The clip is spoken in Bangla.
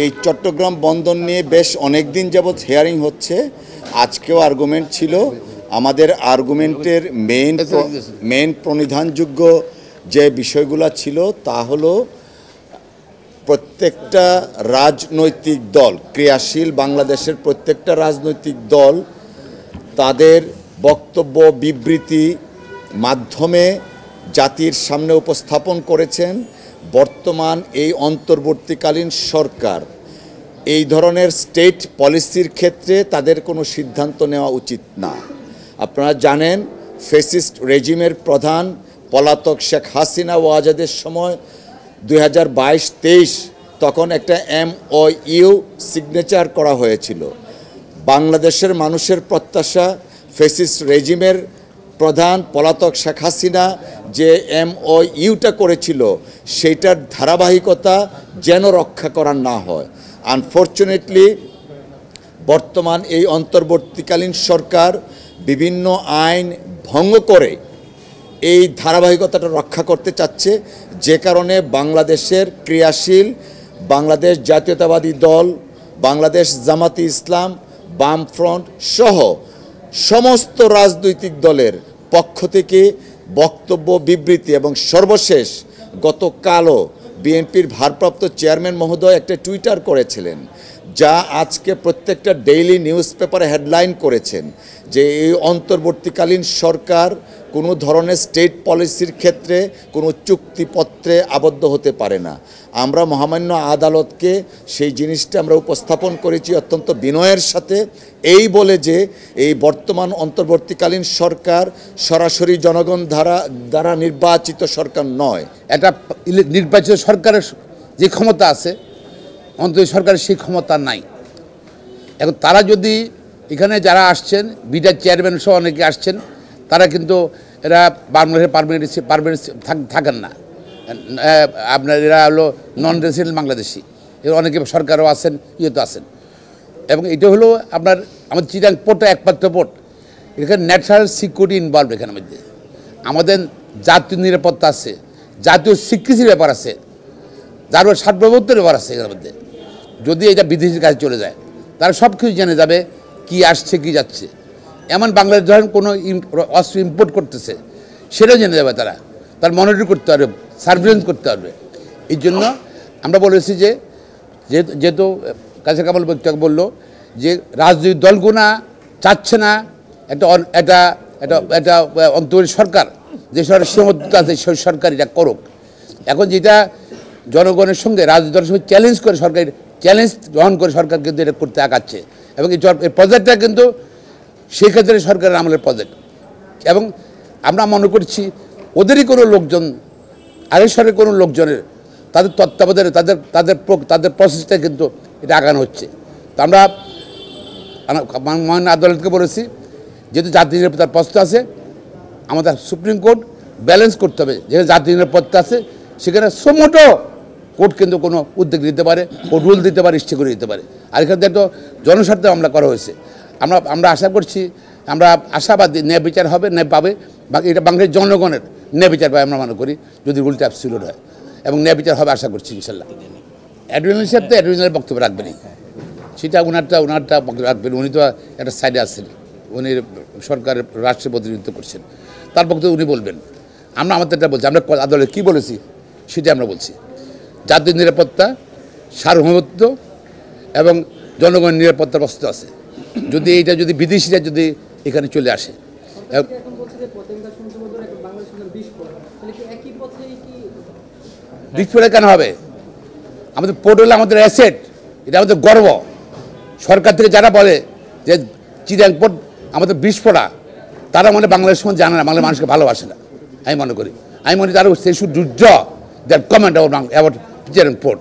এই চট্টগ্রাম বন্দর নিয়ে বেশ অনেক দিন যাবৎ হিয়ারিং হচ্ছে। আজকেও আর্গুমেন্ট ছিল। আমাদের আর্গুমেন্টের মেইন প্রণিধানযোগ্য যে বিষয়গুলো ছিল তা হলো প্রত্যেকটা রাজনৈতিক দল, ক্রিয়াশীল বাংলাদেশের প্রত্যেকটা রাজনৈতিক দল তাদের বক্তব্য বিবৃতি মাধ্যমে জাতির সামনে উপস্থাপন করেছেন বর্তমান এই অন্তর্বর্তীকালীন সরকার এই ধরনের স্টেট পলিসির ক্ষেত্রে তাদের কোনো সিদ্ধান্ত নেওয়া উচিত না। আপনারা জানেন ফ্যাসিস্ট রেজিমের প্রধান পলাতক শেখ হাসিনা ওয়াজেদের সময় 2022-23 তখন একটা MOU সিগনেচার করা হয়েছিল। বাংলাদেশের মানুষের প্রত্যাশা ফ্যাসিস্ট রেজিমের প্রধান পলাতক শেখ হাসিনা যে MOUটা করেছিল সেইটার ধারাবাহিকতা যেন রক্ষা করা না হয়। আনফর্চুনেটলি বর্তমান এই অন্তর্বর্তীকালীন সরকার বিভিন্ন আইন ভঙ্গ করে এই ধারাবাহিকতাটা রক্ষা করতে চাচ্ছে, যে কারণে বাংলাদেশের ক্রিয়াশীল বাংলাদেশ জাতীয়তাবাদী দল, বাংলাদেশ জামাতে ইসলাম, বামফ্রন্ট সহ সমস্ত রাজনৈতিক দলের পক্ষ থেকে বক্তব্য বিবৃতি এবং সর্বশেষ গতকালও বিএনপির ভারপ্রাপ্ত চেয়ারম্যান মহোদয় একটা টুইটার করেছিলেন, যা আজকে প্রত্যেকটা ডেইলি নিউজ পেপারে হেডলাইন করেছেন যে এই অন্তর্বর্তীকালীন সরকার কোনো ধরনের স্টেট পলিসির ক্ষেত্রে কোনো চুক্তিপত্রে আবদ্ধ হতে পারে না। আমরা মহামান্য আদালতকে সেই জিনিসটা আমরা উপস্থাপন করেছি অত্যন্ত বিনয়ের সাথে, এই বলে যে এই বর্তমান অন্তর্বর্তীকালীন সরকার সরাসরি জনগণ দ্বারা নির্বাচিত সরকার নয়। এটা নির্বাচিত সরকারের যে ক্ষমতা আছে অন্তর্বর্তী সরকারের সেই ক্ষমতা নাই। এখন তারা যদি এখানে যারা আসছেন বিডার চেয়ারম্যান সহ অনেকে আসছেন, তারা কিন্তু এরা পারমানেন্ট থাকেন না। আপনার এরা হলো নন রেসিডেন্ট বাংলাদেশি, এর অনেকে সরকারও আছেন, ইয়েতে আছেন। এবং এটা হলো আপনার আমাদের চিটাং পোর্টটা একমাত্র পোর্ট, এখানে ন্যাশনাল সিকিউরিটি ইনভলভ, এখানে মধ্যে আমাদের জাতীয় নিরাপত্তা আছে, জাতীয় স্বীকৃতির ব্যাপার আছে, যার সার্বভৌমত্বের ব্যাপার আছে এর মধ্যে। যদি এটা বিদেশির কাছে চলে যায় তারা সব কিছু জেনে যাবে কি আসছে কি যাচ্ছে। এমন বাংলাদেশ ধরেন কোনো অস্ত্র ইম্পোর্ট করতেছে সেটাও জেনে যাবে, তার মনিটর করতে পারবে, সার্ভিলেন্স করতে পারবে। এই জন্য আমরা বলেছি যে যেহেতু কাছে কামাল বক্তা বললো যে রাজনৈতিক দলগুনা চাচ্ছে না একটা অন্তর্বর্তী সরকার, যে সরকার সীমাবদ্ধতা আছে সেই সরকার এটা করুক। এখন যেটা জনগণের সঙ্গে রাজনৈতিক দলের সঙ্গে চ্যালেঞ্জ করে সরকার চ্যালেঞ্জ গ্রহণ করে সরকার কিন্তু এটা করতে আগাচ্ছে, এবং এই প্রজেক্টটা কিন্তু সেই ক্ষেত্রে সরকারের আমলের প্রজেক্ট। এবং আমরা মনে করছি ওদেরই কোনো লোকজন, আরেক সরকারের কোনো লোকজনের তাদের তত্ত্বাবধানে তাদের প্রসেসটা কিন্তু এটা আগানো হচ্ছে। তো আমরা মহামান্য আদালতকে বলেছি যেহেতু জাতীয় নিরাপত্তার প্রশ্ন আছে, আমাদের সুপ্রিম কোর্ট ব্যালেন্স করতে হবে। যেখানে জাতীয় নিরাপত্তা আছে সেখানে সোমোটো কোর্ট কিন্তু কোনো উদ্যোগ দিতে পারে, কোর্ট রুল দিতে পারে, স্টে করে দিতে পারে। আর এখানে তো জনস্বার্থে মামলা করা হয়েছে। আমরা আশা করছি, আমরা আশাবাদী ন্যায় বিচার হবে, ন্যায় পাবে, এটা বাংলাদেশের জনগণের ন্যায় বিচার পাবে আমরা মনে করি, যদি রুলটা অ্যাবসলিউট হয়, এবং ন্যায় বিচার হবে আশা করছি ইনশাল্লাহ। অ্যাডমিনাল সাহেব তো অ্যাডমিনালের বক্তব্য রাখবেনই, সেটা ওনারটা বক্তব্য রাখবেন। উনি তো একটা সাইডে আছেন, উনি সরকারের রাষ্ট্রের প্রতিনিধিত্ব করছেন, তার বক্তব্য উনি বলবেন। আমরা আমাদেরটা বলছি, আমরা আদালতে কী বলেছি সেটা আমরা বলছি। জাতীয় নিরাপত্তা, সার্বভৌমত্ব এবং জনগণের নিরাপত্তার প্রশ্ন আছে। যদি এইটা যদি বিদেশিরা যদি এখানে চলে আসে, বিস্ফোরণ কেন হবে? আমাদের পোর্ট হলে আমাদের অ্যাসেট, এটা আমাদের গর্ব। সরকার থেকে যারা বলে যে চিটাং পোর্ট আমাদের বিস্ফোরা, তারা মানে বাংলাদেশ সমাজ জানে না, বাংলাদেশ মানুষকে ভালোবাসে না। আমি মনে করি তারা সে should do that comment about Chittagong port.